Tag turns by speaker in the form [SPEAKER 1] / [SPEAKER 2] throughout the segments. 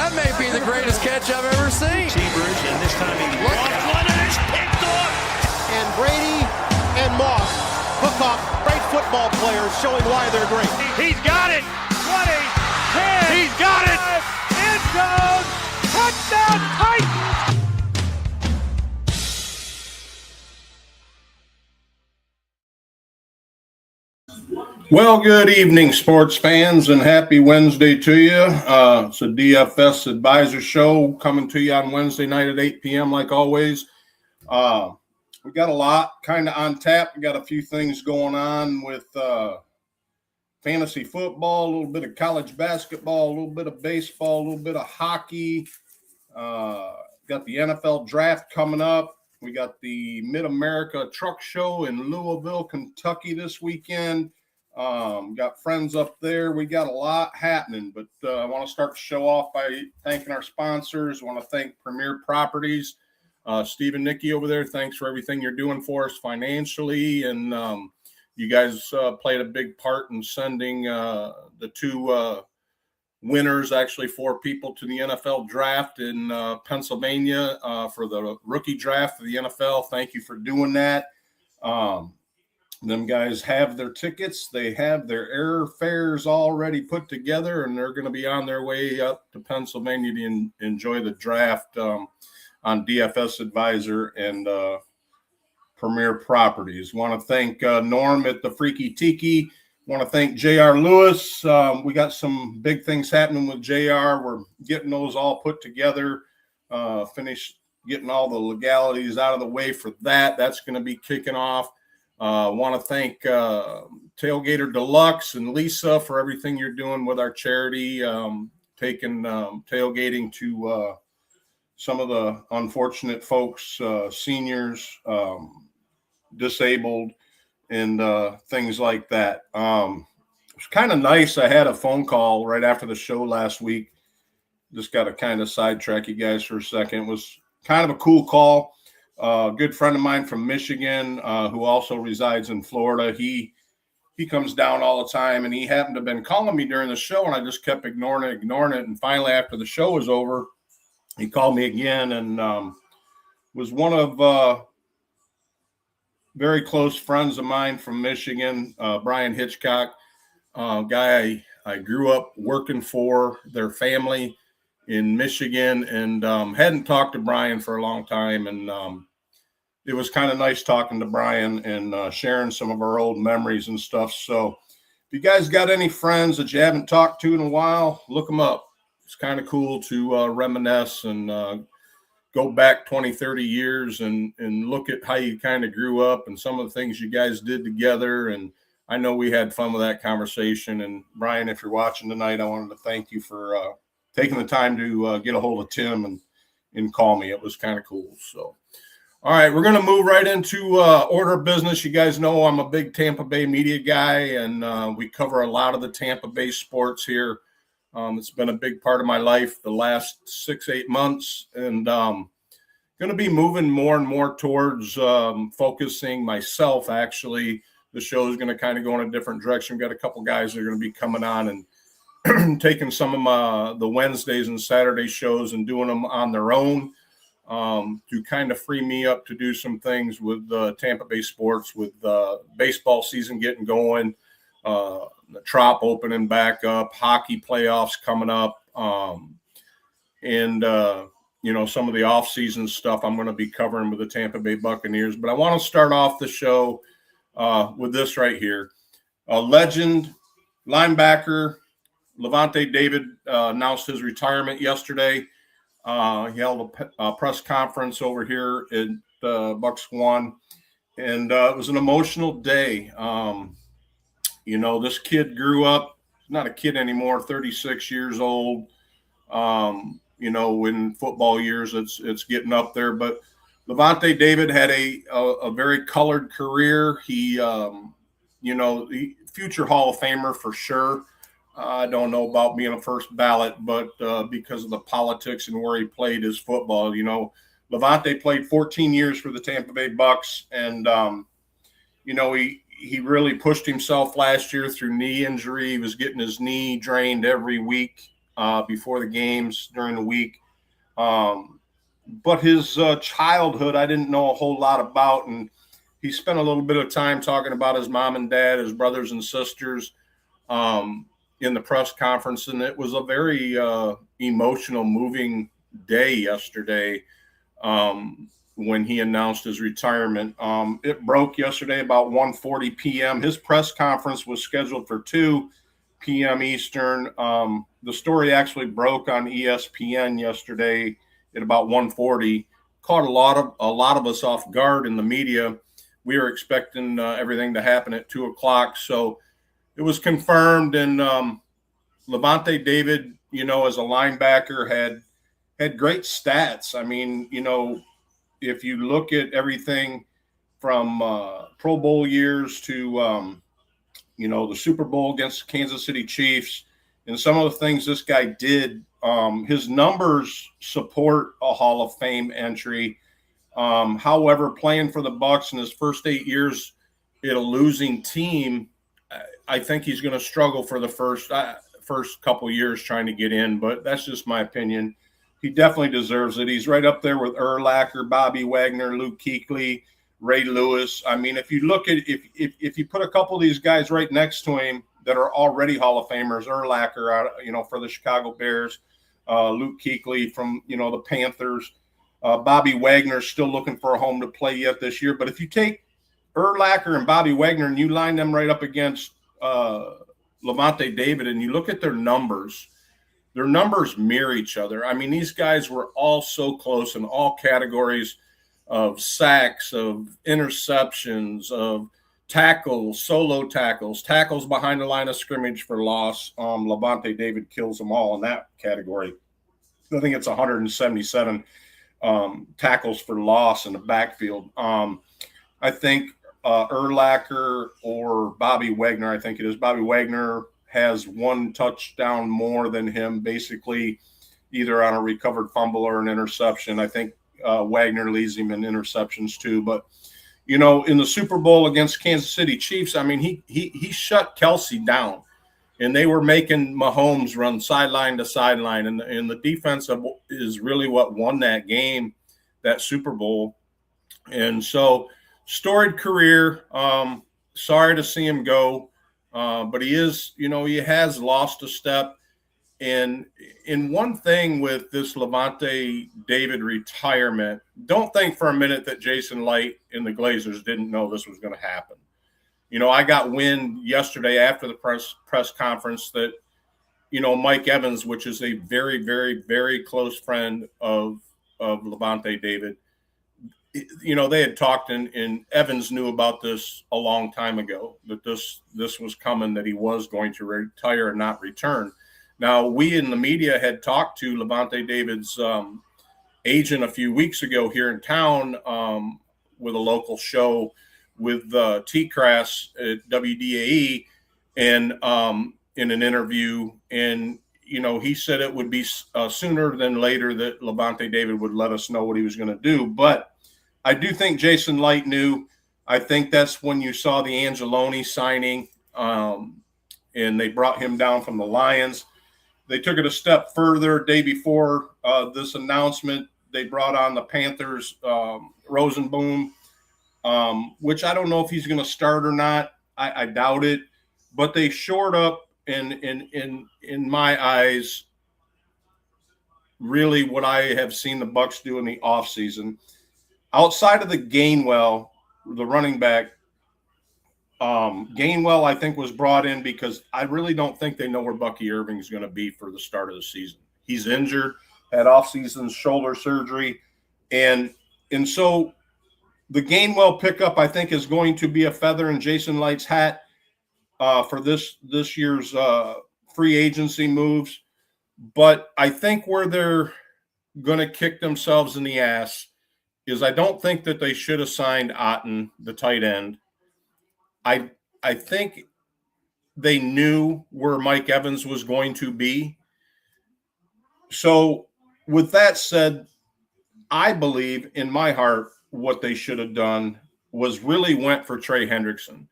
[SPEAKER 1] That may be the greatest catch I've ever seen.
[SPEAKER 2] Receivers, and this time he lost one, and it's picked off.
[SPEAKER 3] And Brady and Moss hook off great football players, showing why they're great.
[SPEAKER 2] He's got it. 20, 10. He's got it. End zone. Touchdown Titans.
[SPEAKER 4] Well, good evening, sports fans, and happy Wednesday to you. It's a DFS Advisor show coming to you on Wednesday night at 8 p.m. like always. We got a lot kind of on tap. We got a few things going on with fantasy football, a little bit of college basketball, a little bit of baseball, a little bit of hockey. Got the NFL draft coming up. We got the Mid-America Truck Show in Louisville, Kentucky this weekend. Got friends up there. We got a lot happening, but I want to start the show off by thanking our sponsors. I want to thank Premier Properties. Steve and Nikki over there, thanks for everything you're doing for us financially. And you guys played a big part in sending the two winners, actually 4 people, to the NFL draft in Pennsylvania for the rookie draft of the NFL. Thank you for doing that. Them guys have their tickets. They have their airfares already put together, and they're going to be on their way up to Pennsylvania to enjoy the draft on DFS Advisor and Premier Properties. Want to thank Norm at the Freaky Tiki. Want to thank J.R. Lewis. We got some big things happening with J.R. We're getting those all put together, finished getting all the legalities out of the way for that. That's going to be kicking off. Want to thank Tailgater Deluxe and Lisa for everything you're doing with our charity, taking tailgating to some of the unfortunate folks, seniors, disabled, and things like that. It was kind of nice. I had a phone call right after the show last week. Just got to kind of sidetrack you guys for a second. It was kind of a cool call. A good friend of mine from Michigan who also resides in Florida. He comes down all the time, and he happened to have been calling me during the show, and I just kept ignoring it. And finally, after the show was over, he called me again and was one of very close friends of mine from Michigan, Brian Hitchcock, guy I grew up working for, their family in Michigan, and hadn't talked to Brian for a long time. And it was kind of nice talking to Brian and sharing some of our old memories and stuff. So if you guys got any friends that you haven't talked to in a while, look them up. It's kind of cool to reminisce and go back 20, 30 years and look at how you kind of grew up and some of the things you guys did together. And I know we had fun with that conversation. And Brian, if you're watching tonight, I wanted to thank you for taking the time to get a hold of Tim and call me. It was kind of cool. So, all right, we're going to move right into order of business. You guys know I'm a big Tampa Bay media guy, and we cover a lot of the Tampa Bay sports here. It's been a big part of my life the last 6-8 months, and going to be moving more and more towards focusing myself. Actually, the show is going to kind of go in a different direction. We've got a couple guys that are going to be coming on and taking some of the Wednesdays and Saturday shows and doing them on their own to kind of free me up to do some things with Tampa Bay sports, with baseball season getting going, the Trop opening back up, hockey playoffs coming up, and some of the off-season stuff I'm going to be covering with the Tampa Bay Buccaneers. But I want to start off the show with this right here. A legend, linebacker, Levante David announced his retirement yesterday. He held a press conference over here at Bucks One, and it was an emotional day. This kid grew up, not a kid anymore, 36 years old. In football years, it's getting up there. But Levante David had a very colored career. He, future Hall of Famer for sure. I don't know about being a first ballot, but because of the politics and where he played his football, Levante played 14 years for the Tampa Bay Bucks, and he really pushed himself last year through knee injury. He was getting his knee drained every week, before the games during the week. But his childhood, I didn't know a whole lot about. And he spent a little bit of time talking about his mom and dad, his brothers and sisters in the press conference. And it was a very emotional, moving day yesterday when he announced his retirement. It broke yesterday about 1:40 p.m. His press conference was scheduled for 2 p.m. Eastern. The story actually broke on ESPN yesterday at about 1:40. Caught a lot of us off guard in the media. We were expecting everything to happen at 2 o'clock. So it was confirmed. And Levante David, as a linebacker, had great stats. I mean, if you look at everything from Pro Bowl years to, the Super Bowl against the Kansas City Chiefs and some of the things this guy did, his numbers support a Hall of Fame entry. However, playing for the Bucs in his first 8 years at a losing team, I think he's going to struggle for the first couple years trying to get in, but that's just my opinion. He definitely deserves it. He's right up there with Urlacher, Bobby Wagner, Luke Kuechly, Ray Lewis. I mean, if you look at if you put a couple of these guys right next to him that are already Hall of Famers, Urlacher, for the Chicago Bears, Luke Kuechly from the Panthers, Bobby Wagner still looking for a home to play yet this year. But if you take Urlacher and Bobby Wagner and you line them right up against Levante David and you look at their numbers mirror each other. I mean, these guys were all so close in all categories of sacks, of interceptions, of tackles, solo tackles, tackles behind the line of scrimmage for loss. Levante David kills them all in that category. I think it's 177 tackles for loss in the backfield. I think Urlacher or Bobby Wagner, I think it is. Bobby Wagner has one touchdown more than him, basically either on a recovered fumble or an interception. I think Wagner leads him in interceptions too. But, in the Super Bowl against Kansas City Chiefs, I mean, he shut Kelsey down. And they were making Mahomes run sideline to sideline. And the defense is really what won that game, that Super Bowl. And so storied career. Sorry to see him go. But he is, he has lost a step. And in one thing with this Levante David retirement, don't think for a minute that Jason Light and the Glazers didn't know this was going to happen. I got wind yesterday after the press conference that, Mike Evans, which is a very, very, very close friend of Levante David, they had talked and Evans knew about this a long time ago, that this was coming, that he was going to retire and not return. Now, we in the media had talked to Levante David's agent a few weeks ago here in town with a local show with T-Crass at WDAE and in an interview. And, he said it would be sooner than later that Levante David would let us know what he was going to do. But I do think Jason Light knew. I think that's when you saw the Angeloni signing and they brought him down from the Lions. They took it a step further. Day before this announcement, they brought on the Panthers, Rosenboom, which I don't know if he's going to start or not. I doubt it. But they shored up, in my eyes, really what I have seen the Bucs do in the offseason. Outside of the Gainwell, the running back, Gainwell, I think, was brought in because I really don't think they know where Bucky Irving is going to be for the start of the season. He's injured, had off-season shoulder surgery, and so the Gainwell pickup, I think, is going to be a feather in Jason Light's hat for this year's free agency moves. But I think where they're going to kick themselves in the ass is I don't think that they should have signed Otten, the tight end. I think they knew where Mike Evans was going to be. So with that said, I believe in my heart what they should have done was really went for Trey Hendrickson.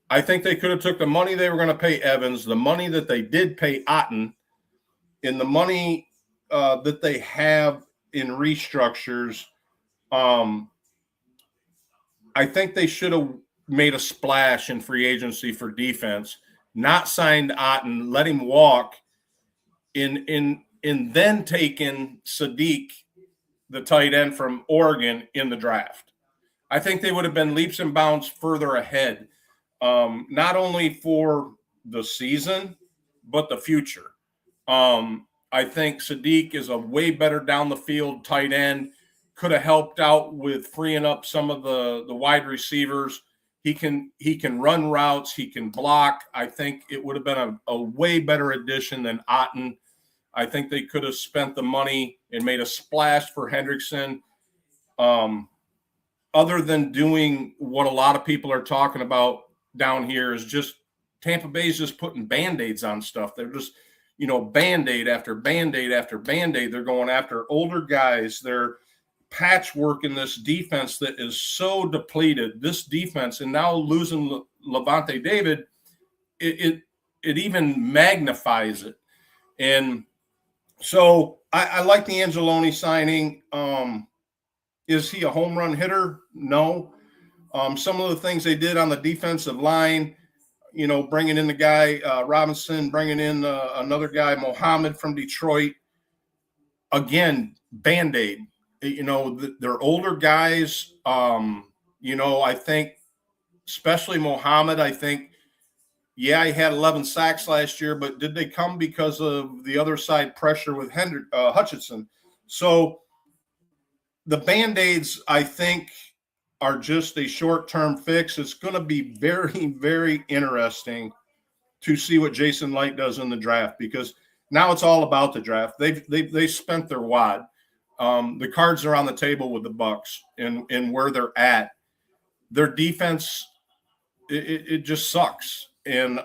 [SPEAKER 4] I think they could have took the money they were going to pay Evans, the money that they did pay Otten, in the money that they have in restructures, I think they should have made a splash in free agency for defense, not signed Otten, let him walk, in then taken Sadiq, the tight end from Oregon, in the draft. I think they would have been leaps and bounds further ahead, not only for the season, but the future. I think Sadiq is a way better down the field tight end, could have helped out with freeing up some of the wide receivers. He can run routes, he can block. I think it would have been a way better addition than Otten. I think they could have spent the money and made a splash for Hendrickson. Other than doing what a lot of people are talking about down here, is just Tampa Bay's just putting Band-Aids on stuff. They're just, Band-Aid after Band-Aid after Band-Aid. They're going after older guys. They're patchworking this defense that is so depleted. This defense, and now losing Levante David, it even magnifies it. And so I like the Angeloni signing. Is he a home run hitter? No. Some of the things they did on the defensive line, bringing in the guy Robinson, bringing in another guy, Mohammed from Detroit. Again, Band-Aid. They're older guys. I think, especially Mohammed, he had 11 sacks last year, but did they come because of the other side pressure with Hutchinson? So the Band-Aids, I think, are just a short-term fix. It's going to be very, very interesting to see what Jason Light does in the draft, because now it's all about the draft. They spent their wad. The cards are on the table with the Bucs and where they're at. Their defense, it just sucks. And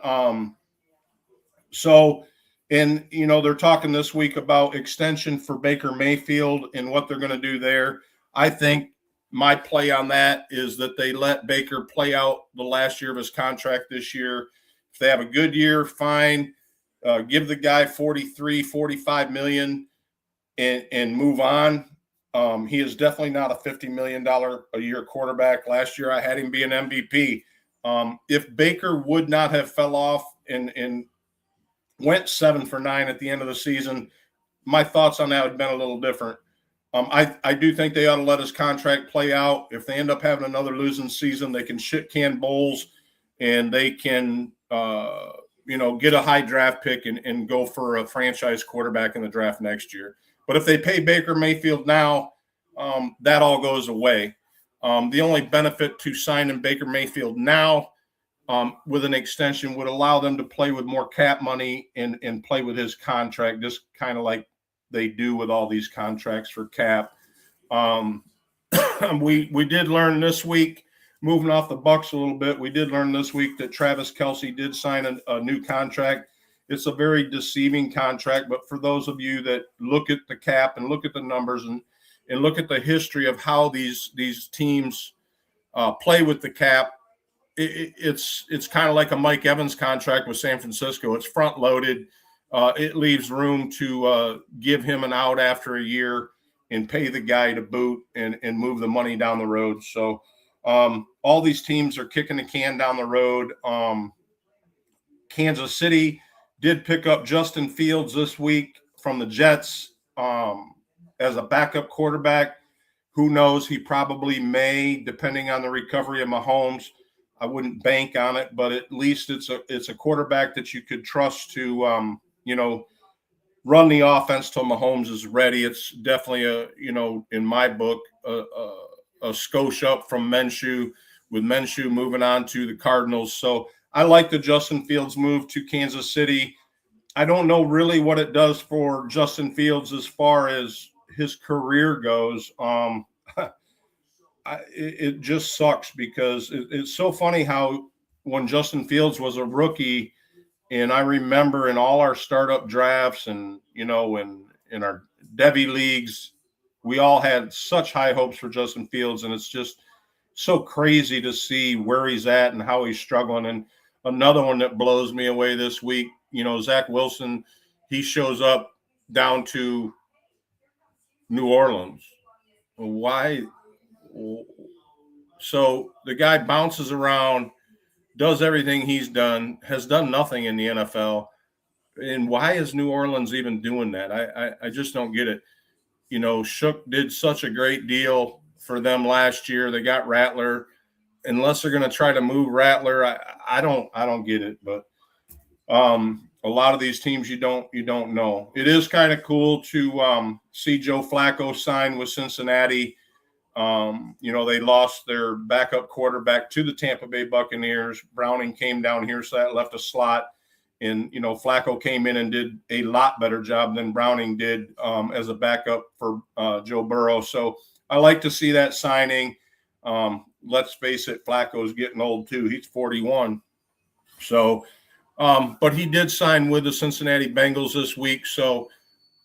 [SPEAKER 4] they're talking this week about extension for Baker Mayfield and what they're going to do there. I think my play on that is that they let Baker play out the last year of his contract this year. If they have a good year, fine. Give the guy 43, 45 million and move on. He is definitely not a $50 million a year quarterback. Last year I had him be an MVP. If Baker would not have fell off and went 7 for 9 at the end of the season, my thoughts on that would have been a little different. I do think they ought to let his contract play out. If they end up having another losing season, they can shit can bowls and they can, get a high draft pick and go for a franchise quarterback in the draft next year. But if they pay Baker Mayfield now, that all goes away. The only benefit to signing Baker Mayfield now with an extension would allow them to play with more cap money and play with his contract, just kind of like they do with all these contracts for cap. We did learn this week, moving off the Bucs a little bit, we did learn this week that Travis Kelce did sign a new contract. It's a very deceiving contract, but for those of you that look at the cap and look at the numbers and look at the history of how these teams play with the cap, it's kind of like a Mike Evans contract with San Francisco. It's front loaded. It leaves room to give him an out after a year and pay the guy to boot and move the money down the road. So all these teams are kicking the can down the road. Kansas City did pick up Justin Fields this week from the Jets as a backup quarterback. Who knows? He probably may, depending on the recovery of Mahomes. I wouldn't bank on it, but at least it's a quarterback that you could trust to run the offense till Mahomes is ready. It's definitely in my book, a skosh up from Minshew, with Minshew moving on to the Cardinals. So I like the Justin Fields move to Kansas City. I don't know really what it does for Justin Fields as far as his career goes. It just sucks because it's so funny how when Justin Fields was a rookie, and I remember in all our startup drafts and, in our Devy leagues, we all had such high hopes for Justin Fields, and it's just so crazy to see where he's at and how he's struggling. And another one that blows me away this week, Zach Wilson, he shows up down to New Orleans. Why? So the guy bounces around, does everything he's done, has done nothing in the NFL. And why is New Orleans even doing that? I just don't get it. You know, Shook did such a great deal for them last year. They got Rattler. Unless they're going to try to move Rattler, I don't get it. But a lot of these teams you don't know. It is kind of cool to see Joe Flacco sign with Cincinnati. You know, they lost their backup quarterback to the Tampa Bay Buccaneers. Browning came down here, so that left a slot. And, you know, Flacco came in and did a lot better job than Browning did as a backup for Joe Burrow. So I like to see that signing. Let's face it, Flacco's getting old too. He's 41. So, but he did sign with the Cincinnati Bengals this week. So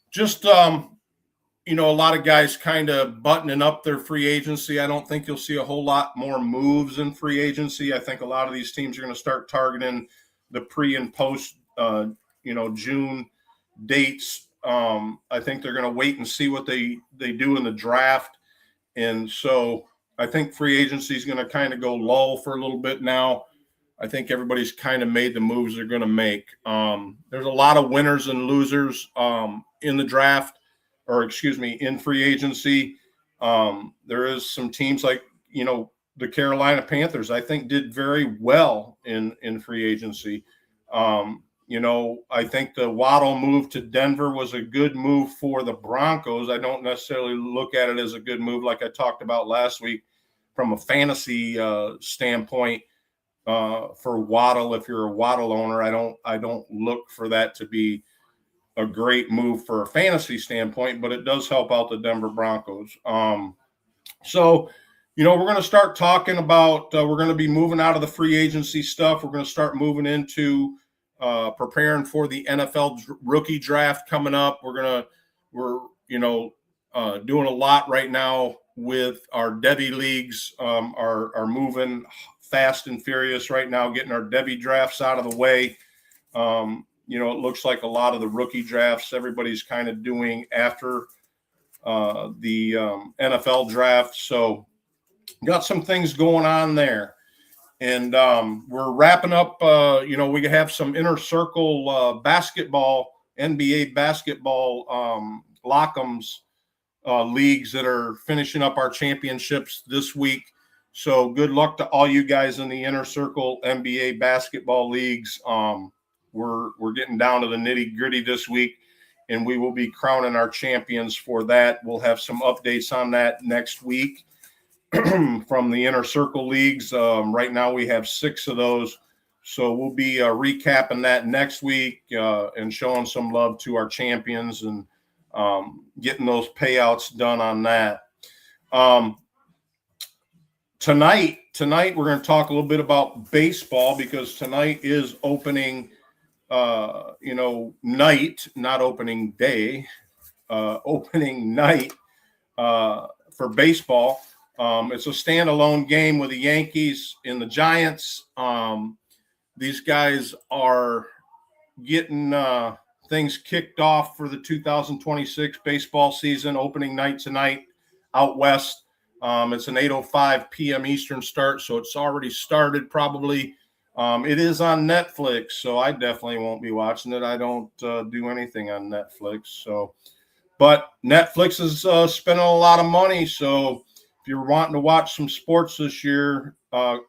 [SPEAKER 4] just, you know, a lot of guys kind of buttoning up their free agency. I don't think you'll see a whole lot more moves in free agency. I think a lot of these teams are going to start targeting the pre and post, you know, June dates. I think they're going to wait and see what they do in the draft. And so I think free agency is going to kind of go lull for a little bit now. I think everybody's kind of made the moves they're going to make. There's a lot of winners and losers in the draft, or excuse me, in free agency. There is some teams like, you know, the Carolina Panthers, I think, did very well in free agency. You know, I think the Waddle move to Denver was a good move for the Broncos. I don't necessarily look at it as a good move like I talked about last week from a fantasy standpoint for Waddle. If you're a Waddle owner, I don't look for that to be a great move for a fantasy standpoint, but it does help out the Denver Broncos. So, you know, we're going to start talking about, we're going to be moving out of the free agency stuff. We're going to start moving into preparing for the NFL rookie draft coming up. We're you know, doing a lot right now with our Devy leagues, are moving fast and furious right now, getting our Devy drafts out of the way. You know, it looks like a lot of the rookie drafts, everybody's kind of doing after the NFL draft. So got some things going on there. And we're wrapping up, you know, we have some inner circle basketball, NBA basketball Lock'ems leagues that are finishing up our championships this week. So good luck to all you guys in the inner circle NBA basketball leagues. We're getting down to the nitty gritty this week, and we will be crowning our champions for that. We'll have some updates on that next week from the inner circle leagues. Right now we have 6 of those. So we'll be recapping that next week and showing some love to our champions and getting those payouts done on that. Tonight we're going to talk a little bit about baseball because tonight is opening you know, night, not opening day, opening night for baseball. It's a standalone game with the Yankees and the Giants. These guys are getting things kicked off for the 2026 baseball season, opening night tonight out west. It's an 8:05 p.m. Eastern start, so it's already started probably. It is on Netflix, so I definitely won't be watching it. I don't do anything on Netflix. So, but Netflix is spending a lot of money. So if you're wanting to watch some sports this year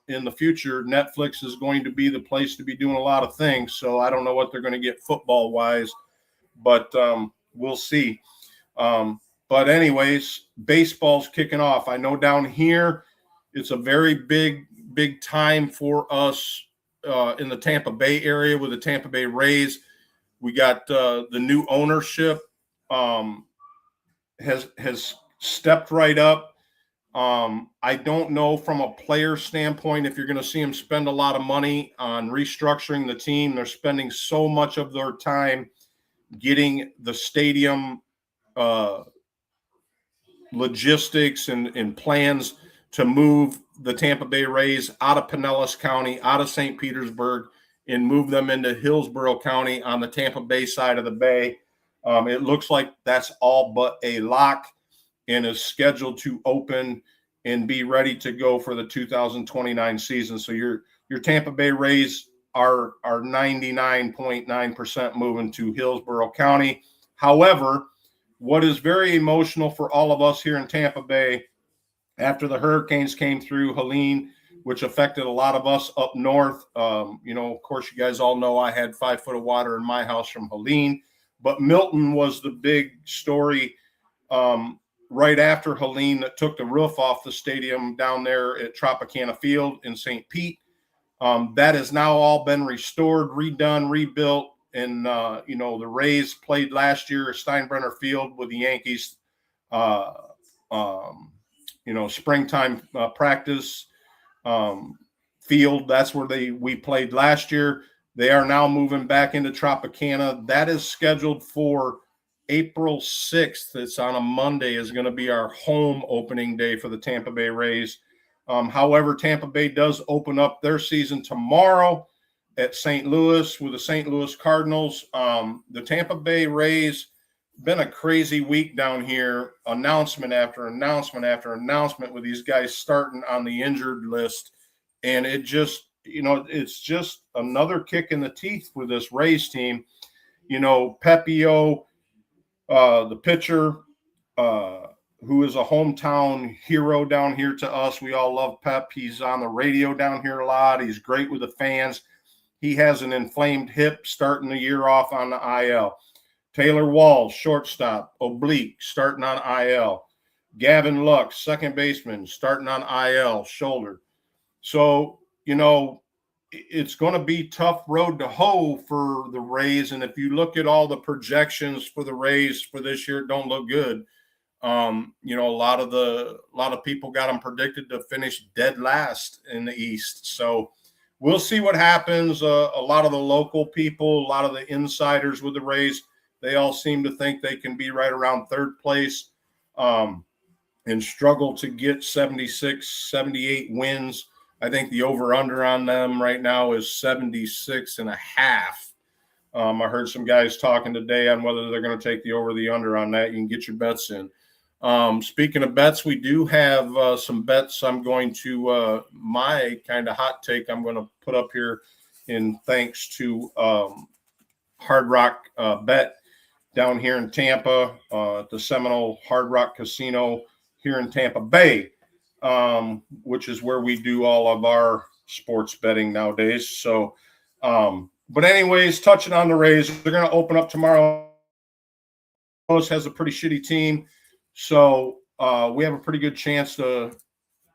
[SPEAKER 4] in the future, Netflix is going to be the place to be doing a lot of things. So I don't know what they're going to get football-wise, but we'll see. But anyways, baseball's kicking off. I know down here it's a very big time for us in the Tampa Bay area with the Tampa Bay Rays. We got the new ownership has stepped right up. I don't know from a player standpoint if you're going to see them spend a lot of money on restructuring the team. They're spending so much of their time getting the stadium logistics and plans to move the Tampa Bay Rays out of Pinellas County, out of St. Petersburg, and move them into Hillsborough County on the Tampa Bay side of the bay. It looks like that's all but a lock and is scheduled to open and be ready to go for the 2029 season. So your Tampa Bay Rays are 99.9% moving to Hillsborough County. However, what is very emotional for all of us here in Tampa Bay, after the hurricanes came through Helene, which affected a lot of us up north. Of course, you guys all know I had 5 foot of water in my house from Helene, but Milton was the big story right after Helene that took the roof off the stadium down there at Tropicana Field in St. Pete. That has now all been restored, redone, rebuilt. And, the Rays played last year at Steinbrenner Field with the Yankees, springtime practice field. That's where we played last year. They are now moving back into Tropicana. That is scheduled for April 6th. It's on a Monday, is going to be our home opening day for the Tampa Bay Rays. However, Tampa Bay does open up their season tomorrow at St. Louis with the St. Louis Cardinals. The Tampa Bay Rays, been a crazy week down here, announcement after announcement after announcement with these guys starting on the injured list. And it just, it's just another kick in the teeth for this Rays team. Pepio, the pitcher, who is a hometown hero down here to us. We all love Pep. He's on the radio down here a lot. He's great with the fans. He has an inflamed hip starting the year off on the IL. Taylor Walls, shortstop, oblique, starting on IL. Gavin Lux, second baseman, starting on IL, shoulder. So, it's going to be tough road to hoe for the Rays. And if you look at all the projections for the Rays for this year, it don't look good. A lot of people got them predicted to finish dead last in the East. So we'll see what happens. A lot of the local people, a lot of the insiders with the Rays, they all seem to think they can be right around third place and struggle to get 76, 78 wins. I think the over-under on them right now is 76.5. I heard some guys talking today on whether they're going to take the over the under on that. You can get your bets in. Speaking of bets, we do have some bets. I'm going to my kind of hot take I'm going to put up here in thanks to Hard Rock Bet down here in Tampa at the Seminole Hard Rock Casino here in Tampa Bay, which is where we do all of our sports betting nowadays. So, but anyways, touching on the Rays, they're going to open up tomorrow. Has a pretty shitty team. So we have a pretty good chance to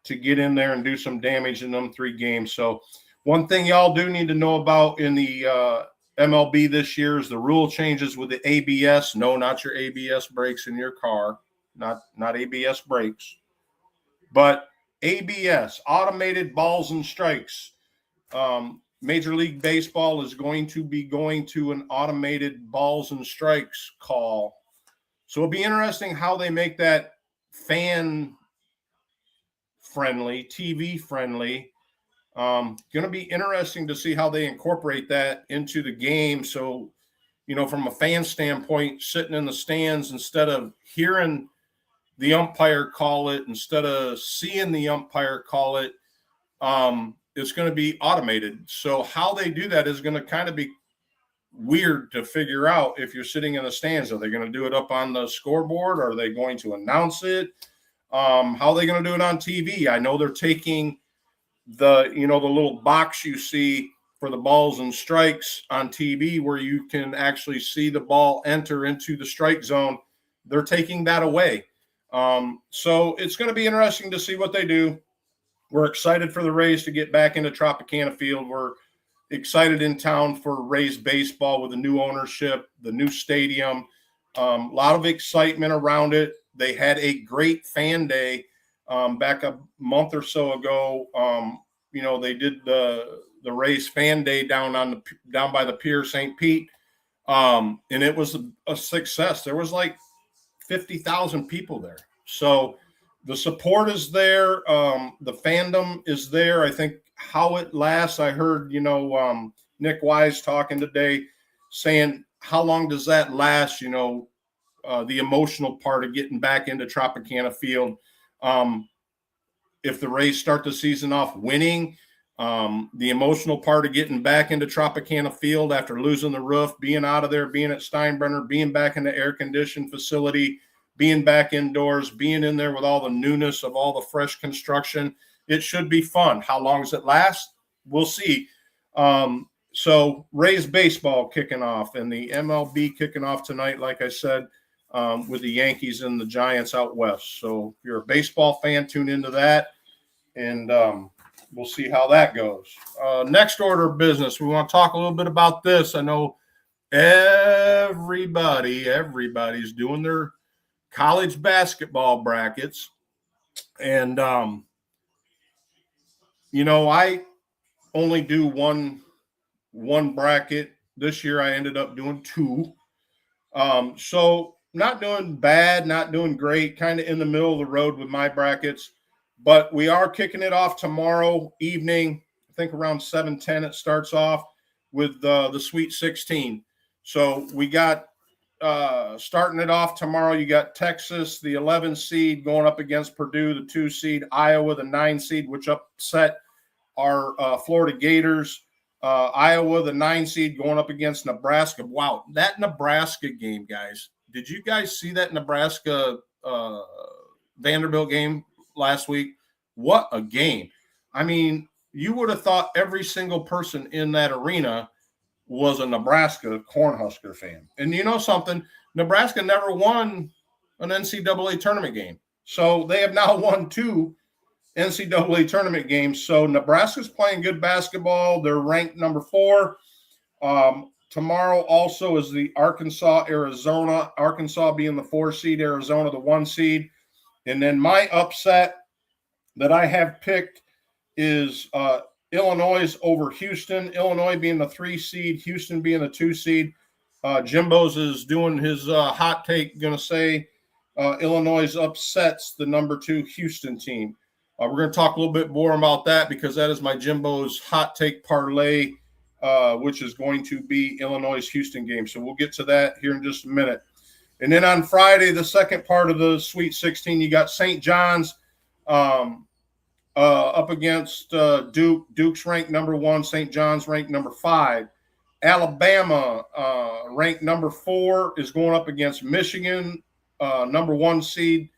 [SPEAKER 4] get in there and do some damage in them 3 games. So one thing y'all do need to know about in the MLB this year is the rule changes with the ABS. No, not your ABS brakes in your car, not ABS brakes, but ABS, automated balls and strikes. Major League Baseball is going to be going to an automated balls and strikes call. So it'll be interesting how they make that fan-friendly, TV-friendly. Going to be interesting to see how they incorporate that into the game. So, from a fan standpoint, sitting in the stands, instead of hearing the umpire call it, instead of seeing the umpire call it, it's going to be automated. So how they do that is going to kind of be weird to figure out if you're sitting in the stands. Are they going to do it up on the scoreboard? Are they going to announce it? How are they going to do it on TV? I know they're taking the little box you see for the balls and strikes on TV where you can actually see the ball enter into the strike zone. They're taking that away. So it's going to be interesting to see what they do. We're excited for the Rays to get back into Tropicana Field. We're excited in town for Rays baseball with the new ownership, the new stadium, a lot of excitement around it. They had a great fan day back a month or so ago. They did the Rays fan day down by the pier, St. Pete, and it was a success. There was like 50,000 people there. So the support is there. The fandom is there. I think how it lasts, I heard, Nick Wise talking today saying how long does that last? You know, the emotional part of getting back into Tropicana Field. If the Rays start the season off winning, the emotional part of getting back into Tropicana Field after losing the roof, being out of there, being at Steinbrenner, being back in the air-conditioned facility, being back indoors, being in there with all the newness of all the fresh construction. It should be fun. How long does it last? We'll see. So Rays baseball kicking off and the MLB kicking off tonight, like I said, with the Yankees and the Giants out west. So if you're a baseball fan, tune into that, and we'll see how that goes. Next order of business, we want to talk a little bit about this. I know everybody's doing their college basketball brackets. And, you know, I only do one bracket. This year I ended up doing two. So not doing bad, not doing great, kind of in the middle of the road with my brackets. But we are kicking it off tomorrow evening. I think around 7:10 it starts off with the Sweet 16. So we got starting it off tomorrow. You got Texas, the 11 seed, going up against Purdue, the 2 seed, Iowa, the 9 seed, which upset our Florida Gators. Iowa, the 9 seed, going up against Nebraska. Wow, that Nebraska game, guys. Did you guys see that Nebraska Vanderbilt game last week? What a game. I mean, you would have thought every single person in that arena was a Nebraska Cornhusker fan. And you know something? Nebraska never won an NCAA tournament game. So they have now won 2 NCAA tournament games. So Nebraska's playing good basketball. They're ranked number 4. Tomorrow also is the Arkansas-Arizona. Arkansas being the 4 seed, Arizona the 1 seed. And then my upset that I have picked is Illinois over Houston. Illinois being the 3 seed, Houston being the 2 seed. Jimbo's is doing his hot take, going to say Illinois upsets the number 2 Houston team. We're going to talk a little bit more about that because that is my Jimbo's hot take parlay, which is going to be Illinois-Houston game. So we'll get to that here in just a minute. And then on Friday, the second part of the Sweet 16, you got St. John's up against Duke. Duke's ranked number 1. St. John's ranked number 5. Alabama, ranked number 4, is going up against Michigan, number 1 seed.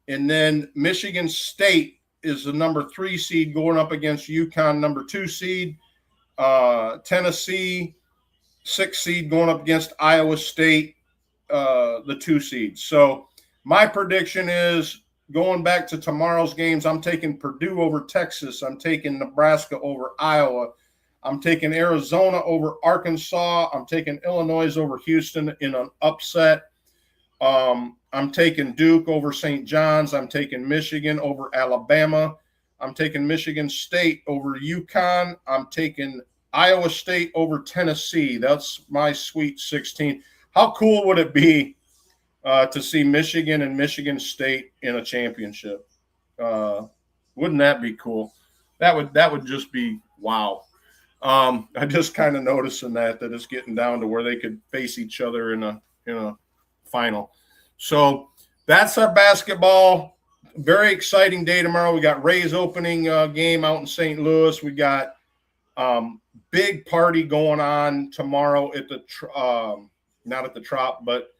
[SPEAKER 4] And then Michigan State is the number 3 seed going up against UConn, number 2 seed. Tennessee, 6 seed going up against Iowa State, the 2 seed. So my prediction is, going back to tomorrow's games, I'm taking Purdue over Texas. I'm taking Nebraska over Iowa. I'm taking Arizona over Arkansas. I'm taking Illinois over Houston in an upset. I'm taking Duke over St. John's. I'm taking Michigan over Alabama. I'm taking Michigan State over UConn. I'm taking Iowa State over Tennessee. That's my Sweet 16. How cool would it be to see Michigan and Michigan State in a championship? Wouldn't that be cool? That would just be wow. I just kind of noticing that it's getting down to where they could face each other in a final. So that's our basketball. Very exciting day tomorrow. We got Rays opening game out in St. Louis. We got big party going on tomorrow at the not at the Trop, but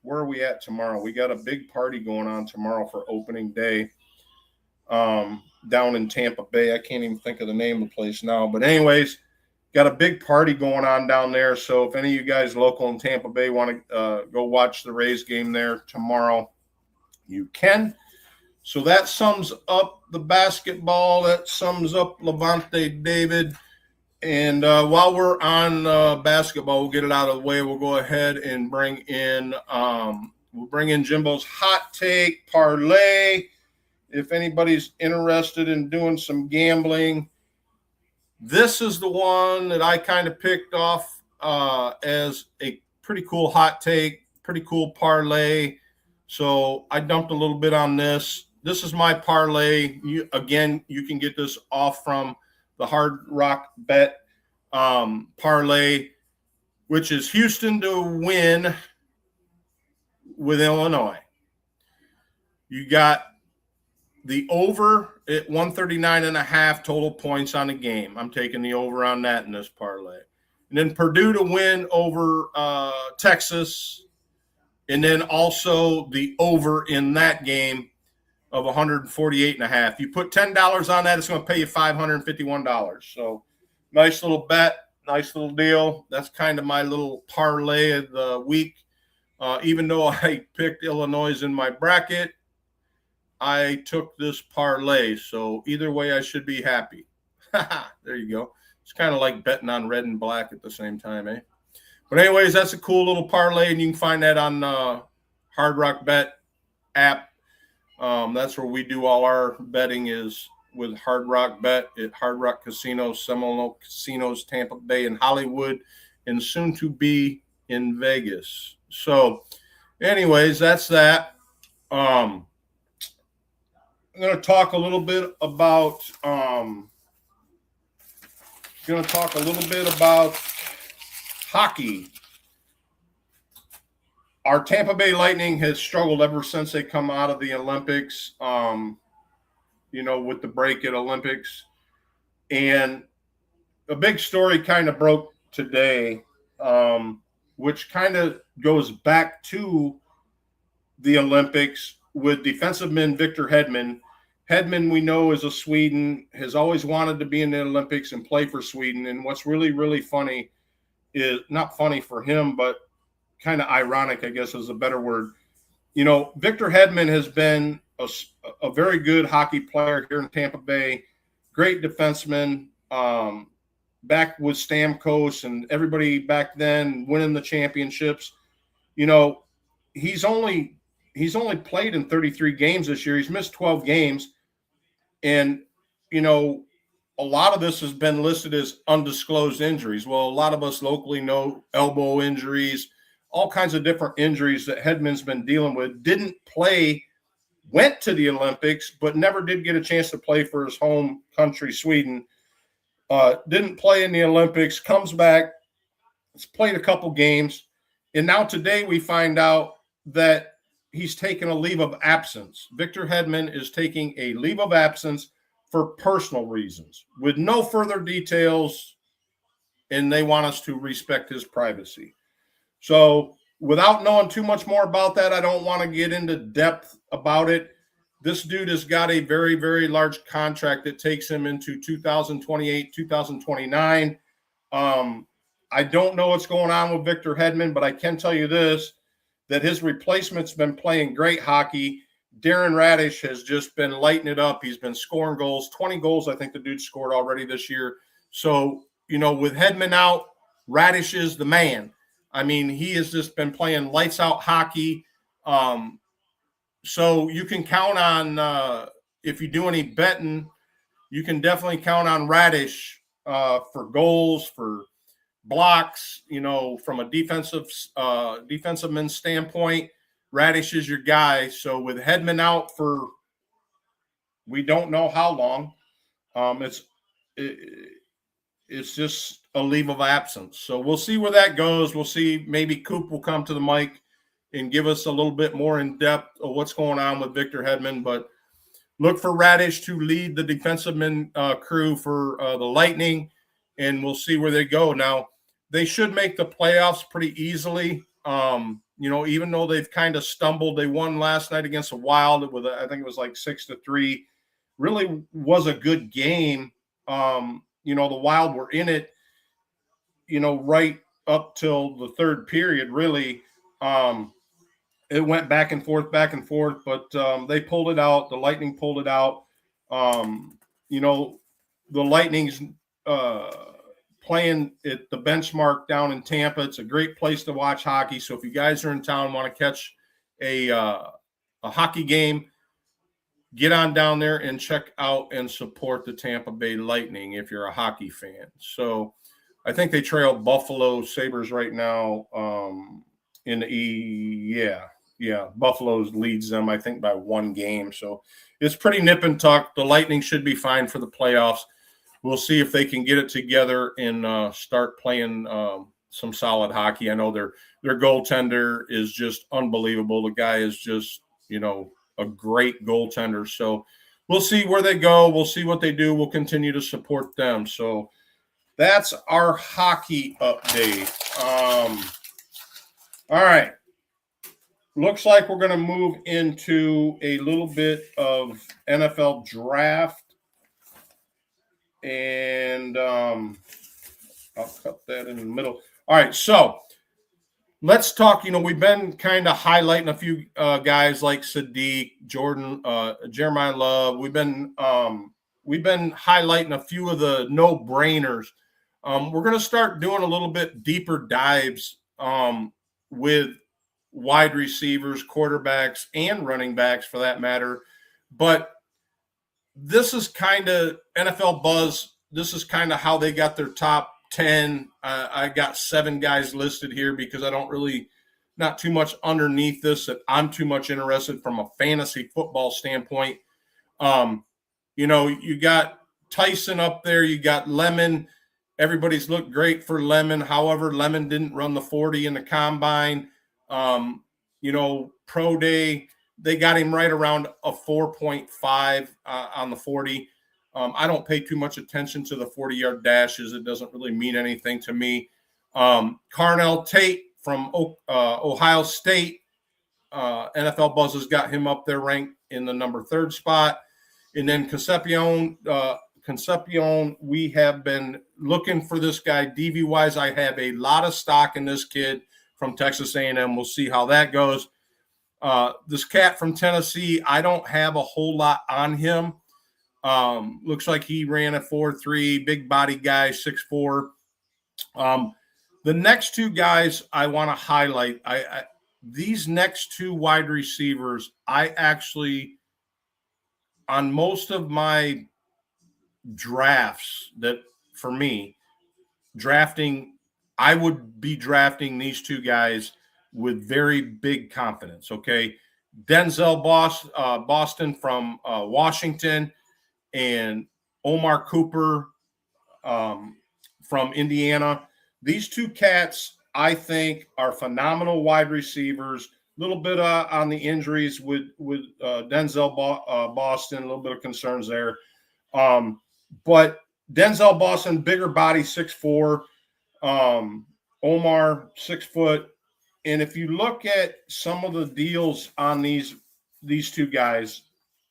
[SPEAKER 4] where are we at tomorrow? We got a big party going on tomorrow for opening day down in Tampa Bay. I can't even think of the name of the place now. But anyways, got a big party going on down there. So if any of you guys local in Tampa Bay want to go watch the Rays game there tomorrow, you can. So that sums up the basketball. That sums up Levante David. And while we're on basketball, we'll get it out of the way. We'll go ahead and bring in Jimbo's hot take parlay. If anybody's interested in doing some gambling, this is the one that I kind of picked off as a pretty cool hot take, pretty cool parlay. So I dumped a little bit on this. This is my parlay. You can get this off from the Hard Rock Bet parlay. which is Houston to win with Illinois. You got the over at 139.5 total points on the game. I'm taking the over on that in this parlay. And then Purdue to win over Texas. And then also the over in that game of 148.5. You put $10 on that, it's going to pay you $551. So nice little bet, nice little deal. That's kind of my little parlay of the week. Even though I picked Illinois in my bracket, I took this parlay. So either way, I should be happy. There you go. It's kind of like betting on red and black at the same time, eh? But anyways, that's a cool little parlay, and you can find that on Hard Rock Bet app. That's where we do all our betting is with Hard Rock Bet at Hard Rock Casinos, Seminole Casinos, Tampa Bay, and Hollywood, and soon to be in Vegas. So anyways, that's that. I'm going to talk a little bit about hockey. Our Tampa Bay Lightning has struggled ever since they come out of the Olympics, with the break at Olympics. And a big story kind of broke today, which kind of goes back to the Olympics with defensiveman Victor Hedman. Hedman, we know, is a Sweden, has always wanted to be in the Olympics and play for Sweden. And what's really, really funny is not funny for him, but kind of ironic, I guess is a better word. Victor Hedman has been a very good hockey player here in Tampa Bay, great defenseman, back with Stamkos and everybody back then winning the championships. He's only played in 33 games this year. He's missed 12 games. And, a lot of this has been listed as undisclosed injuries. Well, a lot of us locally know elbow injuries, all kinds of different injuries that Hedman's been dealing with. Didn't play, went to the Olympics, but never did get a chance to play for his home country, Sweden. Didn't play in the Olympics, comes back, has played a couple games. And now today we find out that he's taken a leave of absence. Victor Hedman is taking a leave of absence for personal reasons with no further details, and they want us to respect his privacy. So without knowing too much more about that, I don't want to get into depth about it. This dude has got a very, very large contract that takes him into 2028, 2029. I don't know what's going on with Victor Hedman, but I can tell you this, that his replacement's been playing great hockey. Darren Radish has just been lighting it up. He's been scoring goals, 20 goals I think the dude scored already this year. So, with Hedman out, Radish is the man. I mean, he has just been playing lights out hockey. So you can count on, if you do any betting, you can definitely count on Radish for goals, for blocks, from a defensive man standpoint. Radish is your guy. So with Hedman out for we don't know how long, it's just a leave of absence. So we'll see where that goes. We'll see. Maybe Coop will come to the mic and give us a little bit more in depth of what's going on with Victor Hedman. But look for Radish to lead the defensive men crew for the Lightning, and we'll see where they go. Now, they should make the playoffs pretty easily. Even though they've kind of stumbled, they won last night against the Wild with I think it was like 6-3. Really was a good game. The Wild were in it, right up till the third period, really. It went back and forth, but they pulled it out. The Lightning pulled it out. The Lightning's playing at the Benchmark down in Tampa. It's a great place to watch hockey. So if you guys are in town and want to catch a hockey game, get on down there and check out and support the Tampa Bay Lightning if you're a hockey fan. So I think they trail Buffalo Sabres right now in the Yeah, Buffalo leads them, I think, by one game. So it's pretty nip and tuck. The Lightning should be fine for the playoffs. We'll see if they can get it together and start playing some solid hockey. I know their goaltender is just unbelievable. The guy is just, a great goaltender. So we'll see where they go. We'll see what they do. We'll continue to support them. So that's our hockey update. All right. Looks like we're going to move into a little bit of NFL draft. And I'll cut that in the middle. All right, so let's talk. We've been kind of highlighting a few guys like Sadiq, Jordan, Jeremiah Love. We've been highlighting a few of the no-brainers. We're going to start doing a little bit deeper dives with wide receivers, quarterbacks, and running backs for that matter. But this is kind of NFL Buzz. This is kind of how they got their top 10. I got 7 guys listed here because I don't really, not too much underneath this that I'm too much interested from a fantasy football standpoint. You got Tyson up there. You got Lemon. Everybody's looked great for Lemon. However, Lemon didn't run the 40 in the combine. Pro day, they got him right around a 4.5 on the 40. I don't pay too much attention to the 40-yard dashes. It doesn't really mean anything to me. Carnell Tate from Ohio State, NFL Buzz has got him up there ranked in the number 3rd spot. And then Concepcion, we have been looking for this guy. DV-wise, I have a lot of stock in this kid from Texas A&M. We'll see how that goes. This cat from Tennessee, I don't have a whole lot on him. Looks like he ran a 4.3, big body guy, 6'4". The next 2 guys I want to highlight, these next 2 wide receivers, I actually, on most of my drafts that for me, drafting, I would be drafting these 2 guys with very big confidence, okay? Denzel Boston from Washington and Omar Cooper from Indiana. These 2 cats, I think, are phenomenal wide receivers. A little bit on the injuries with Denzel Boston, a little bit of concerns there. But Denzel Boston, bigger body, 6'4". Omar, 6 foot. And if you look at some of the deals on these 2 guys,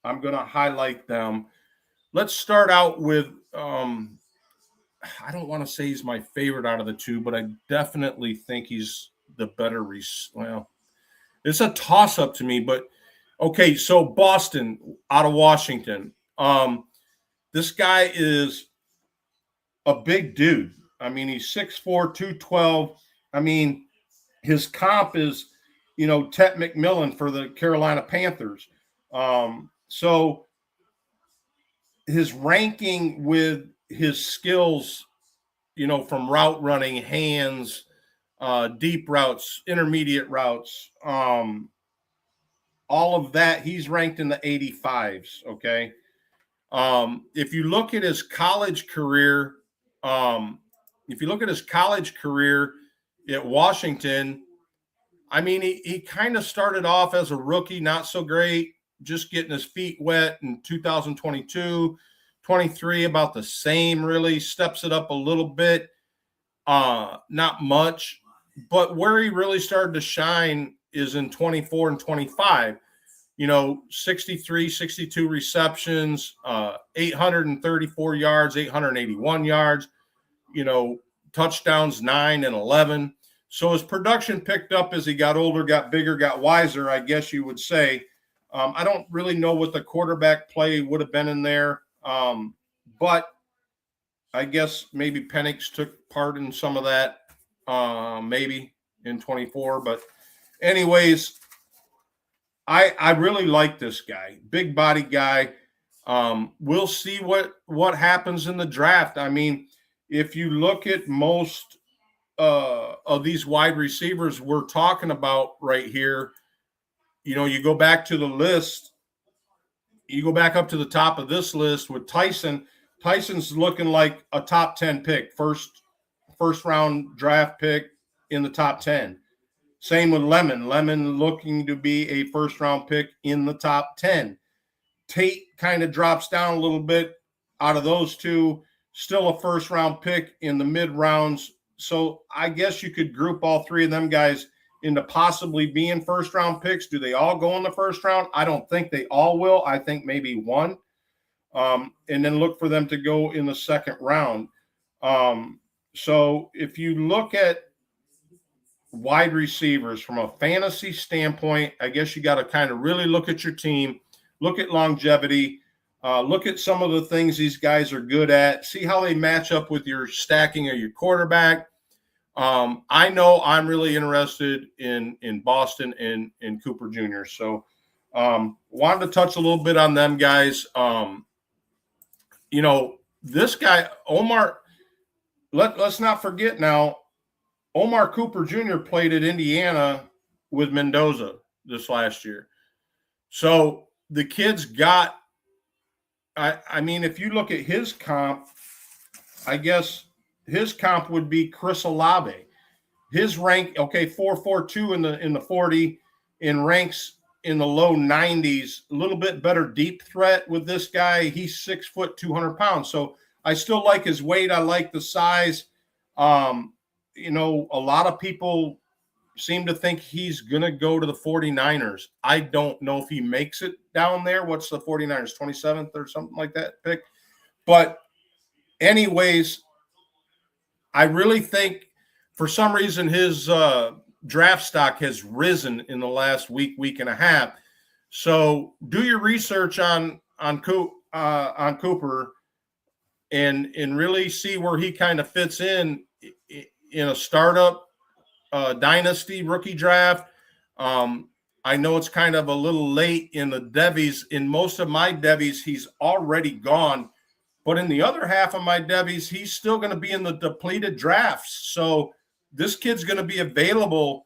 [SPEAKER 4] I'm going to highlight them. Let's start out with, I don't want to say he's my favorite out of the 2, but I definitely think he's the better. Well, it's a toss-up to me, but okay, so Boston out of Washington. This guy is a big dude. I mean, he's 6'4", 212. I mean, his comp is, Tet McMillan for the Carolina Panthers. So his ranking with his skills, from route running, hands, deep routes, intermediate routes, all of that, he's ranked in the 85s, okay? If you look at his college career, at Washington, I mean, he kind of started off as a rookie, not so great, just getting his feet wet in 2022, 23, about the same, really, steps it up a little bit, not much. But where he really started to shine is in 24 and 25. 63, 62 receptions, 834 yards, 881 yards, touchdowns 9 and 11. So his production picked up as he got older, got bigger, got wiser, I guess you would say. I don't really know what the quarterback play would have been in there, but I guess maybe Penix took part in some of that, maybe in 24. But anyways, I really like this guy, big body guy. We'll see what happens in the draft. I mean, if you look at most of these wide receivers we're talking about right here, you go back to the list, you go back up to the top of this list with Tyson. Tyson's looking like a top 10 pick, first first-round draft pick in the top 10. Same with Lemon. Lemon looking to be a first-round pick in the top 10. Tate kind of drops down a little bit out of those two. Still a first-round pick in the mid-rounds. So I guess you could group all three of them guys into possibly being first-round picks. Do they all go in the first round? I don't think they all will. I think maybe one. And then look for them to go in the second round. So if you look at wide receivers from a fantasy standpoint, I guess you got to kind of really look at your team, look at longevity, look at some of the things these guys are good at, see how they match up with your stacking of your quarterback. I know I'm really interested in Boston and in Cooper Jr. So wanted to touch a little bit on them guys. This guy, Omar, let's not forget now, Omar Cooper Jr. played at Indiana with Mendoza this last year. So the kid's got, I mean, if you look at his comp, I guess his comp would be Chris Olave. His rank, 4.42 in the 40, in ranks in the low 90s, a little bit better deep threat with this guy. He's 6 foot, 200 pounds. So I still like his weight. I like the size. A lot of people seem to think he's going to go to the 49ers. I don't know if he makes it down there. What's the 49ers, 27th or something like that pick? But anyways, I really think for some reason his draft stock has risen in the last week and a half. So do your research on Cooper and really see where he kind of fits in a startup dynasty rookie draft. I know it's kind of a little late in the Devies. In most of my Devies, he's already gone. But in the other half of my Devies, he's still going to be in the depleted drafts. So this kid's going to be available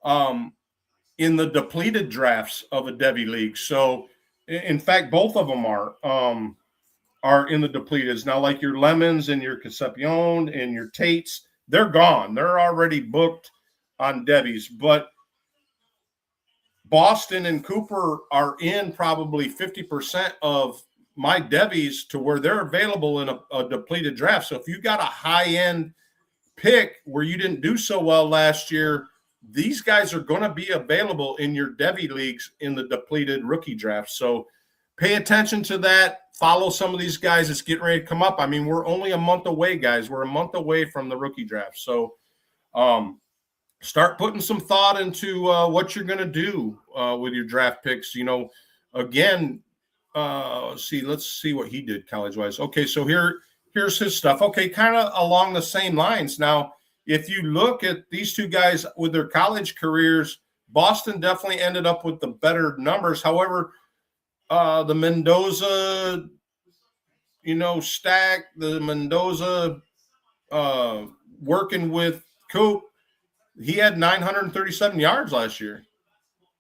[SPEAKER 4] in the depleted drafts of a Devy league. So, in fact, both of them are in the depleted. Now, like your Lemons and your Concepcion and your Tates, they're gone. They're already booked on Devies. But Boston and Cooper are in probably 50% of my Devies to where they're available in a depleted draft. So if you got a high-end pick where you didn't do so well last year, these guys are going to be available in your Devy leagues in the depleted rookie draft. So pay attention to that. Follow some of these guys that's getting ready to come up. I mean, we're only a month away, guys. We're a month away from the rookie draft. So start putting some thought into what you're going to do with your draft picks. Again, let's see what he did college-wise. Okay, so here's his stuff. Okay, kind of along the same lines. Now, if you look at these two guys with their college careers, Boston definitely ended up with the better numbers. However, the Mendoza, stack, the Mendoza working with Coop, he had 937 yards last year.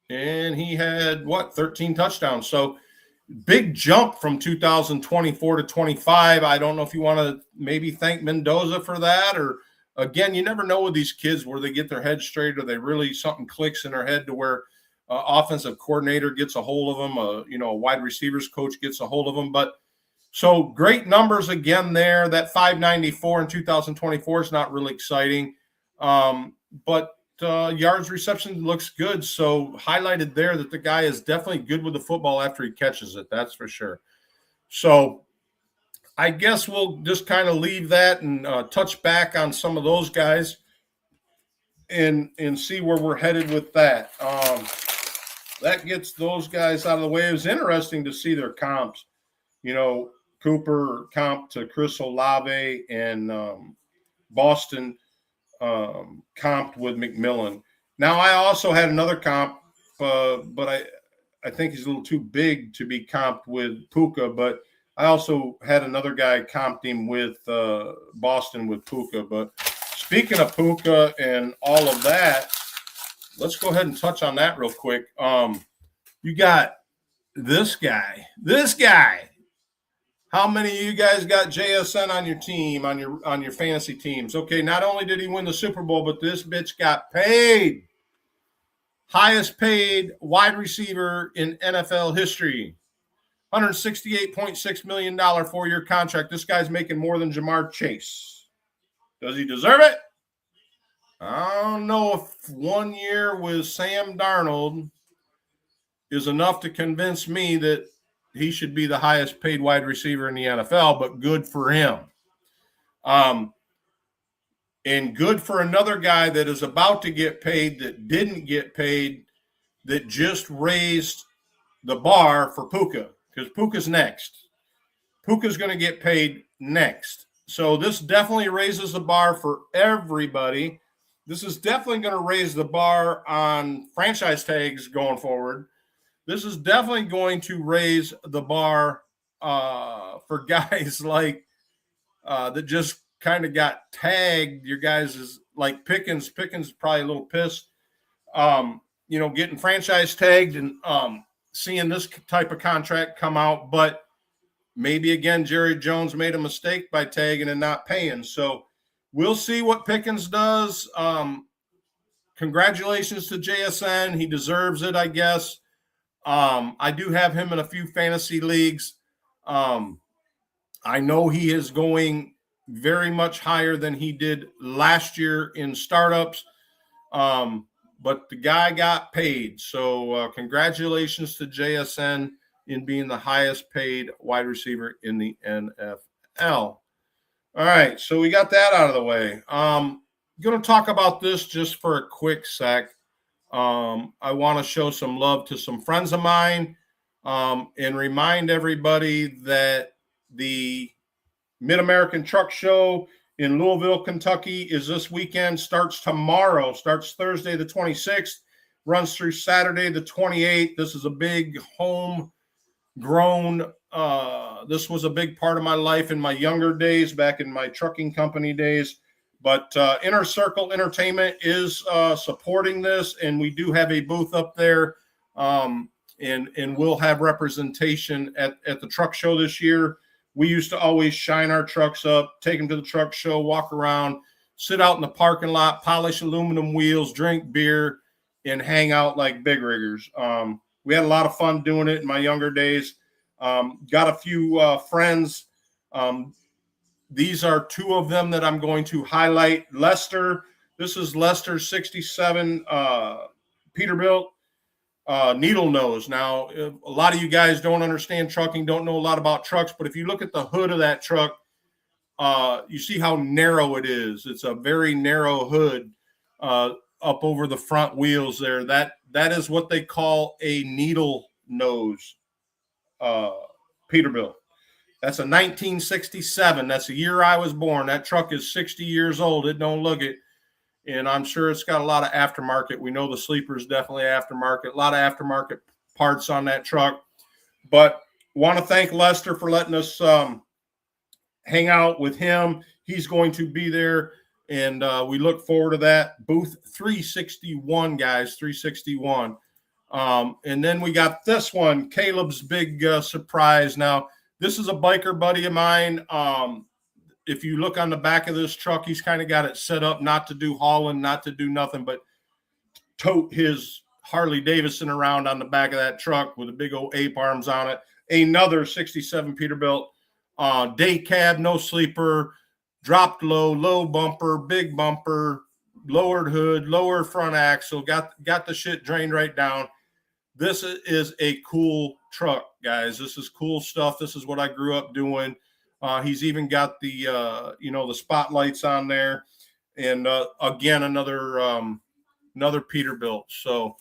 [SPEAKER 4] And he had, 13 touchdowns. So big jump from 2024 to 25. I don't know if you want to maybe thank Mendoza for that, or again, you never know with these kids where they get their head straight or they really something clicks in their head to where offensive coordinator gets a hold of them, a wide receivers coach gets a hold of them. But so great numbers again there. That 594 in 2024 is not really exciting, but yards reception looks good. So highlighted there that the guy is definitely good with the football after he catches it. That's for sure. So I guess we'll just kind of leave that and touch back on some of those guys and see where we're headed with that. That gets those guys out of the way. It was interesting to see their comps. Cooper comp to Chris Olave and Boston comped with McMillan. Now, I also had another comp, but I think he's a little too big to be comped with Puka, but I also had another guy comped him with Boston with Puka. But speaking of Puka and all of that, let's go ahead and touch on that real quick. You got this guy. How many of you guys got JSN on your team, on your fantasy teams? Okay, not only did he win the Super Bowl, but this bitch got paid. Highest paid wide receiver in NFL history. $168.6 million 4-year contract. This guy's making more than Jamar Chase. Does he deserve it? I don't know if 1 year with Sam Darnold is enough to convince me that he should be the highest paid wide receiver in the NFL, but good for him. And good for another guy that is about to get paid, that didn't get paid, that just raised the bar for Puka, because Puka's next. Puka's going to get paid next. So this definitely raises the bar for everybody. This is definitely going to raise the bar on franchise tags going forward. This is definitely going to raise the bar for guys like that just kind of got tagged. Your guys is like Pickens. Pickens probably a little pissed, getting franchise tagged and seeing this type of contract come out. But maybe, again, Jerry Jones made a mistake by tagging and not paying. So we'll see what Pickens does. Congratulations to JSN. He deserves it, I guess. I do have him in a few fantasy leagues. I know he is going very much higher than he did last year in startups. But the guy got paid. So congratulations to JSN in being the highest paid wide receiver in the NFL. All right, so we got that out of the way. I'm going to talk about this just for a quick sec. I want to show some love to some friends of mine and remind everybody that the Mid-American Truck Show in Louisville, Kentucky is this weekend, starts tomorrow, starts Thursday the 26th, runs through Saturday the 28th. This is a big homegrown, this was a big part of my life in my younger days, back in my trucking company days. But Inner Circle Entertainment is supporting this, and we do have a booth up there, and we'll have representation at the truck show this year. We used to always shine our trucks up, take them to the truck show, walk around, sit out in the parking lot, polish aluminum wheels, drink beer, and hang out like big riggers. We had a lot of fun doing it in my younger days. Got a few friends. These are two of them that I'm going to highlight. Lester, this is Lester 67 Peterbilt needle nose. Now, a lot of you guys don't understand trucking, don't know a lot about trucks, but if you look at the hood of that truck, you see how narrow it is. It's a very narrow hood up over the front wheels there. That is what they call a needle nose Peterbilt. That's a 1967. That's the year I was born. That truck is 60 years old. It don't look it. And I'm sure it's got a lot of aftermarket. We know the sleeper is definitely aftermarket. A lot of aftermarket parts on that truck. But want to thank Lester for letting us hang out with him. He's going to be there, and we look forward to that. Booth 361, guys, 361. And then we got this one, Caleb's big surprise. Now, this is a biker buddy of mine. If you look on the back of this truck, he's kind of got it set up not to do hauling, not to do nothing but tote his Harley Davidson around on the back of that truck with the big old ape arms on it. Another 67 Peterbilt, day cab, no sleeper, dropped low bumper, big bumper, lowered hood, lower front axle, got the shit drained right down. This is a cool truck, guys. This is cool stuff. This is what I grew up doing. He's even got the, the spotlights on there. And again, another Peterbilt. So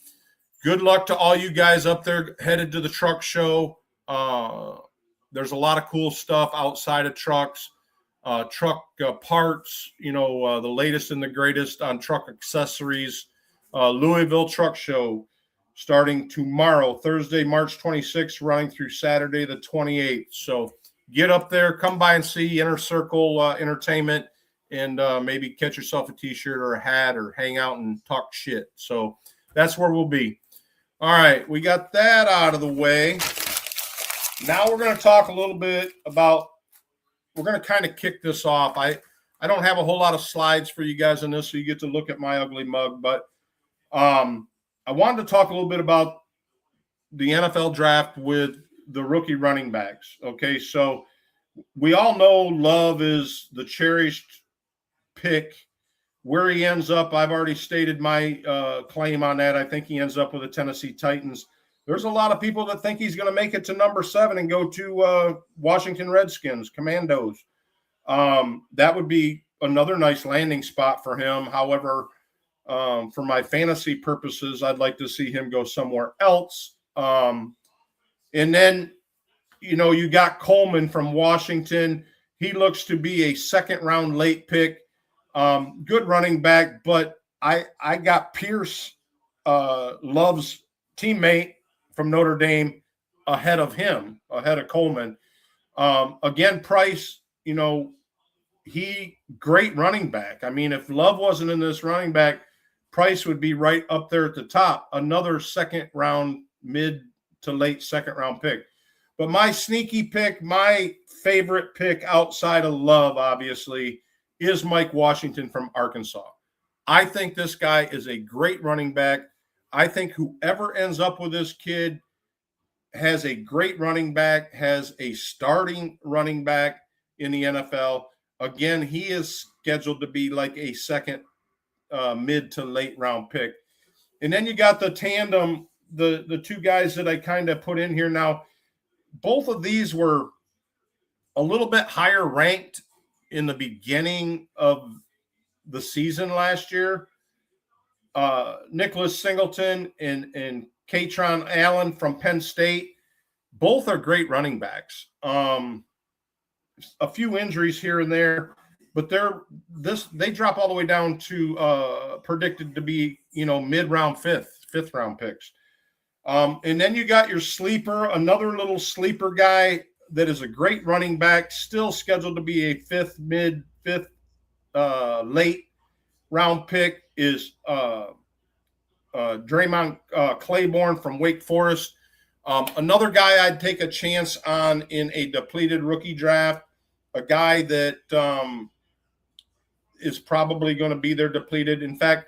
[SPEAKER 4] good luck to all you guys up there headed to the truck show. There's a lot of cool stuff outside of trucks, truck parts, the latest and the greatest on truck accessories. Louisville Truck Show starting tomorrow, Thursday, March 26th, running through Saturday, the 28th. So get up there, come by and see Inner Circle Entertainment, and maybe catch yourself a T-shirt or a hat or hang out and talk shit. So that's where we'll be. All right, we got that out of the way. Now we're going to talk a little bit about, we're going to kind of kick this off. I don't have a whole lot of slides for you guys on this, so you get to look at my ugly mug, but I wanted to talk a little bit about the NFL draft with the rookie running backs. Okay, so we all know Love is the cherished pick. Where he ends up, I've already stated my claim on that. I think he ends up with the Tennessee Titans. There's a lot of people that think he's going to make it to number 7 and go to Washington Redskins, Commandos. That would be another nice landing spot for him. However, for my fantasy purposes, I'd like to see him go somewhere else. And then, you got Coleman from Washington. He looks to be a second-round late pick. Good running back, but I got Pierce, Love's teammate from Notre Dame, ahead of Coleman. Again, Price, he great running back. I mean, if Love wasn't in this running back, Price would be right up there at the top. Another second-round, mid to late second-round pick. But my sneaky pick, my favorite pick outside of Love, obviously, is Mike Washington from Arkansas. I think this guy is a great running back. I think whoever ends up with this kid has a great running back, has a starting running back in the NFL. Again, he is scheduled to be like a second mid to late round pick. And then you got the tandem, the two guys that I kind of put in here now. Both of these were a little bit higher ranked in the beginning of the season last year. Nicholas Singleton and Katron Allen from Penn State, both are great running backs. A few injuries here and there, but they drop all the way down to predicted to be mid-round fifth round picks. And then you got your sleeper, another little sleeper guy that is a great running back, still scheduled to be a fifth late round pick, is Draymond Claiborne from Wake Forest. Another guy I'd take a chance on in a depleted rookie draft, a guy that is probably going to be there depleted. In fact,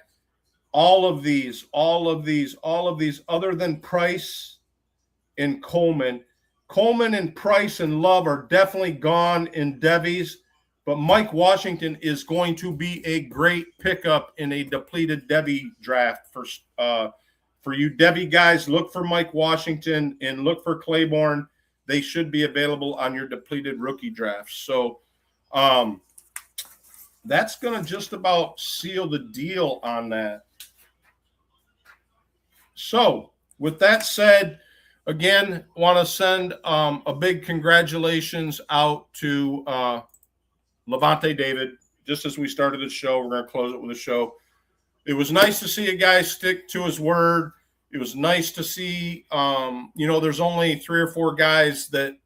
[SPEAKER 4] all of these, other than Price and Coleman and Price and Love are definitely gone in Devy's, but Mike Washington is going to be a great pickup in a depleted Devy draft. For you Devy guys, look for Mike Washington and look for Claiborne. They should be available on your depleted rookie drafts. So that's going to just about seal the deal on that. So with that said, again, want to send a big congratulations out to Levante David. Just as we started the show, we're going to close it with a show. It was nice to see a guy stick to his word. It was nice to see, there's only 3 or 4 guys that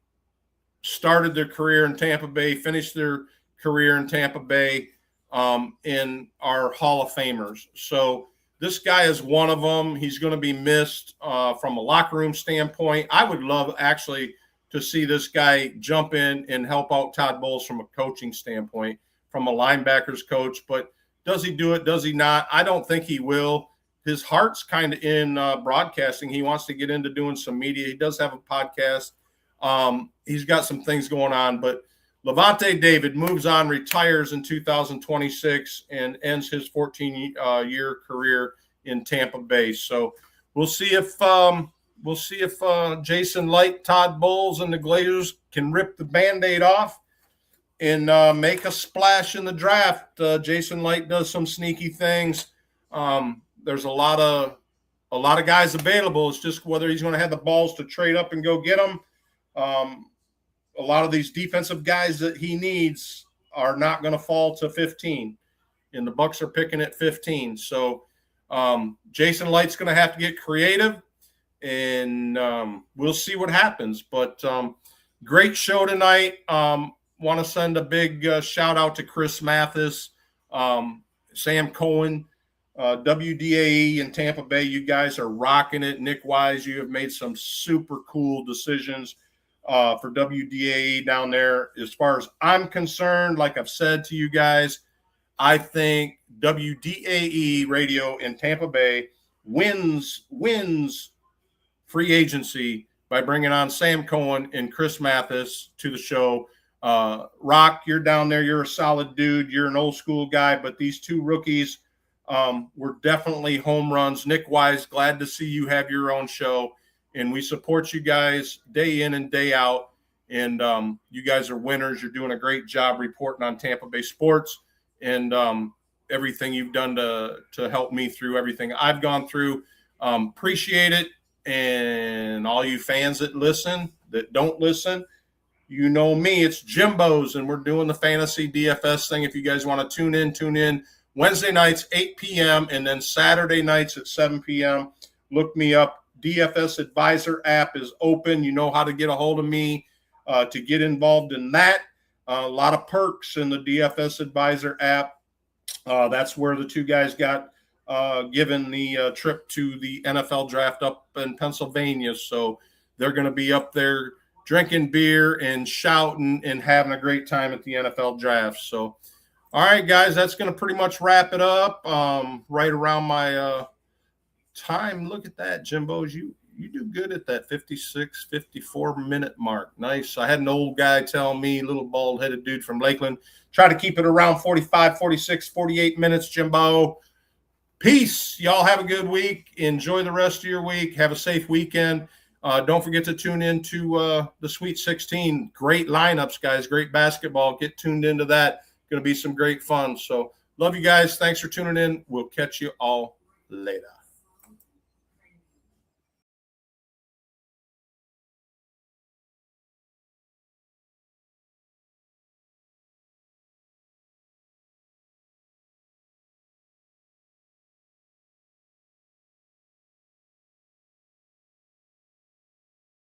[SPEAKER 4] started their career in Tampa Bay, finished their career in Tampa Bay, and are Hall of Famers. So this guy is one of them. He's going to be missed from a locker room standpoint. I would love actually to see this guy jump in and help out Todd Bowles from a coaching standpoint, from a linebackers coach. But does he do it? Does he not? I don't think he will. His heart's kind of in broadcasting. He wants to get into doing some media. He does have a podcast. He's got some things going on. But Levante David moves on, retires in 2026, and ends his 14-year career in Tampa Bay. So we'll see if Jason Light, Todd Bowles, and the Glazers can rip the Band-Aid off and make a splash in the draft. Jason Light does some sneaky things. There's a lot of guys available. It's just whether he's going to have the balls to trade up and go get them. A lot of these defensive guys that he needs are not going to fall to 15, and the Bucs are picking at 15. So Jason Light's going to have to get creative, and we'll see what happens. But great show tonight. Want to send a big shout out to Chris Mathis, Sam Cohen, WDAE in Tampa Bay. You guys are rocking it. Nick Wise, you have made some super cool decisions. for WDAE down there. As far as I'm concerned, like I've said to you guys, I think WDAE radio in Tampa Bay wins free agency by bringing on Sam Cohen and Chris Mathis to the show. Rock, you're down there. You're a solid dude. You're an old school guy, but these two rookies were definitely home runs. Nick Wise, glad to see you have your own show, and we support you guys day in and day out. And you guys are winners. You're doing a great job reporting on Tampa Bay sports and everything you've done to help me through everything I've gone through. Appreciate it. And all you fans that listen, that don't listen, you know me, it's Jimbo's, and we're doing the fantasy DFS thing. If you guys want to tune in Wednesday nights, 8 p.m., and then Saturday nights at 7 p.m. Look me up. DFS Advisor app is open. You know how to get a hold of me to get involved in that. A lot of perks in the DFS Advisor app. That's where the two guys got given the trip to the NFL draft up in Pennsylvania. So they're going to be up there drinking beer and shouting and having a great time at the NFL draft. So, all right, guys, that's going to pretty much wrap it up right around my time. Look at that, Jimbo's. You do good at that 56, 54-minute mark. Nice. I had an old guy tell me, little bald-headed dude from Lakeland, try to keep it around 45, 46, 48 minutes, Jimbo. Peace. Y'all have a good week. Enjoy the rest of your week. Have a safe weekend. Don't forget to tune in to the Sweet 16. Great lineups, guys. Great basketball. Get tuned into that. Going to be some great fun. So love you guys. Thanks for tuning in. We'll catch you all later.